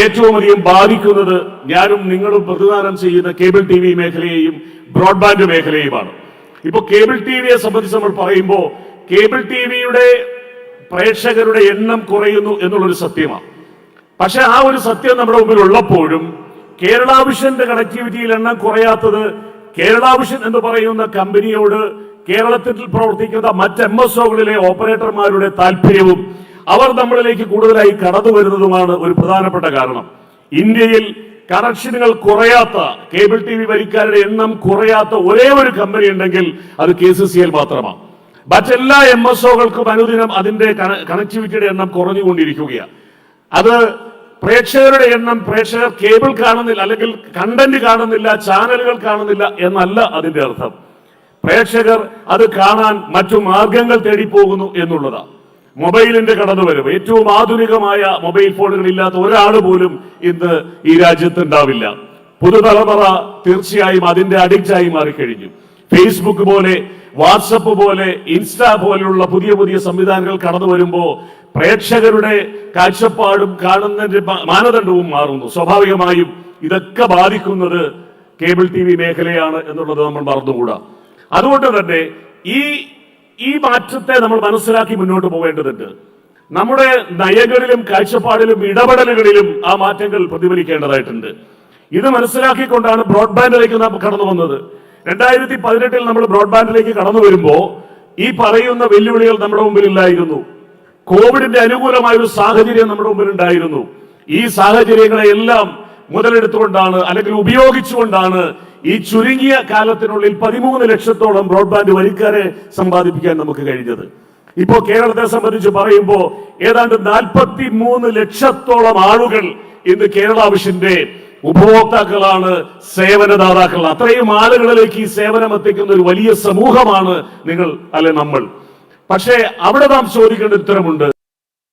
ഏറ്റവും അധികം ബാധിക്കുന്നത് ഞാനും നിങ്ങളും പ്രതിദാനം ചെയ്യുന്ന കേബിൾ ടി വി മേഖലയെയും ബ്രോഡ്ബാൻഡ് മേഖലയുമാണ്. ഇപ്പോൾ കേബിൾ ടി വിയെ സംബന്ധിച്ച് നമ്മൾ പറയുമ്പോൾ കേബിൾ ടി വിയുടെ പ്രേക്ഷകരുടെ എണ്ണം കുറയുന്നു എന്നുള്ളൊരു സത്യമാണ്. പക്ഷെ ആ ഒരു സത്യം നമ്മുടെ മുമ്പിൽ ഉള്ളപ്പോഴും കേരള വിഷന്റെ കണക്ടിവിറ്റിയിൽ എണ്ണം കുറയാത്തത് കേരള വിഷൻ എന്ന് പറയുന്ന കമ്പനിയോട് കേരളത്തിൽ പ്രവർത്തിക്കുന്ന മറ്റ് MSOകളിലെ ഓപ്പറേറ്റർമാരുടെ താല്പര്യവും അവർ നമ്മളിലേക്ക് കൂടുതലായി കടന്നു വരുന്നതുമാണ് ഒരു പ്രധാനപ്പെട്ട കാരണം. ഇന്ത്യയിൽ കണക്ഷനുകൾ കുറയാത്ത കേബിൾ ടി വി വരിക്കാരുടെ എണ്ണം കുറയാത്ത ഒരേ ഒരു കമ്പനി ഉണ്ടെങ്കിൽ അത് KCCL മാത്രമാണ്. മറ്റെല്ലാ MSOകൾക്കും അനുദിനം അതിന്റെ കണക്ടിവിറ്റിയുടെ എണ്ണം കുറഞ്ഞുകൊണ്ടിരിക്കുകയാണ്. അത് പ്രേക്ഷകരുടെ എണ്ണം, പ്രേക്ഷകർ കേബിൾ കാണുന്നില്ല അല്ലെങ്കിൽ കണ്ടന്റ് കാണുന്നില്ല, ചാനലുകൾ കാണുന്നില്ല എന്നല്ല അതിന്റെ അർത്ഥം. പ്രേക്ഷകർ അത് കാണാൻ മറ്റു മാർഗങ്ങൾ തേടിപ്പോകുന്നു എന്നുള്ളതാണ്. മൊബൈലിന്റെ കടന്നുവരവ്, ഏറ്റവും ആധുനികമായ മൊബൈൽ ഫോണുകൾ ഇല്ലാത്ത ഒരാൾ പോലും ഇന്ന് ഈ രാജ്യത്ത് ഉണ്ടാവില്ല. പുതുതലമുറ തീർച്ചയായും അതിന്റെ അഡിക്റ്റായി മാറിക്കഴിഞ്ഞു. ഫേസ്ബുക്ക് പോലെ, വാട്സപ്പ് പോലെ, ഇൻസ്റ്റാ പോലെയുള്ള പുതിയ പുതിയ സംവിധാനങ്ങൾ കടന്നു വരുമ്പോൾ പ്രേക്ഷകരുടെ കാഴ്ചപ്പാടും കാണുന്നതിന്റെ മാനദണ്ഡവും മാറുന്നു. സ്വാഭാവികമായും ഇതൊക്കെ ബാധിക്കുന്നത് കേബിൾ ടി വി മേഖലയാണ് എന്നുള്ളത് നമ്മൾ മറന്നുകൂടാ. അതുകൊണ്ട് തന്നെ ഈ മാറ്റത്തെ നമ്മൾ മനസ്സിലാക്കി മുന്നോട്ട് പോകേണ്ടതുണ്ട്. നമ്മുടെ നയങ്ങളിലും കാഴ്ചപ്പാടിലും ഇടപെടലുകളിലും ആ മാറ്റങ്ങൾ പ്രതിഫലിക്കേണ്ടതായിട്ടുണ്ട്. ഇത് മനസ്സിലാക്കിക്കൊണ്ടാണ് ബ്രോഡ്ബാൻഡിലേക്ക് നാം കടന്നു വന്നത്. 2018 നമ്മൾ ബ്രോഡ്ബാൻഡിലേക്ക് കടന്നു വരുമ്പോൾ ഈ പറയുന്ന വെല്ലുവിളികൾ നമ്മുടെ മുമ്പിൽ ഇല്ലായിരുന്നു. കോവിഡിന്റെ അനുകൂലമായ ഒരു സാഹചര്യം നമ്മുടെ മുമ്പിൽ ഉണ്ടായിരുന്നു. ഈ സാഹചര്യങ്ങളെല്ലാം മുതലെടുത്തുകൊണ്ടാണ് അല്ലെങ്കിൽ ഉപയോഗിച്ചുകൊണ്ടാണ് ഈ ചുരുങ്ങിയ കാലത്തിനുള്ളിൽ 13 ലക്ഷത്തോളം ബ്രോഡ്ബാൻഡ് വരിക്കാരെ സമ്പാദിപ്പിക്കാൻ നമുക്ക് കഴിഞ്ഞത്. ഇപ്പോൾ കേരളത്തെ സംബന്ധിച്ച് പറയുമ്പോൾ ഏതാണ്ട് 43 ലക്ഷത്തോളം ആളുകൾ ഇന്ന് കേരള വിഷന്റെ ഉപഭോക്താക്കളാണ്, സേവനദാതാക്കളാണ്. അത്രയും ആളുകളിലേക്ക് ഈ സേവനം എത്തിക്കുന്ന ഒരു വലിയ സമൂഹമാണ് നിങ്ങൾ, അല്ലെ നമ്മൾ. പക്ഷേ അവിടെ നാം ചോദിക്കേണ്ട ഉത്തരമുണ്ട്.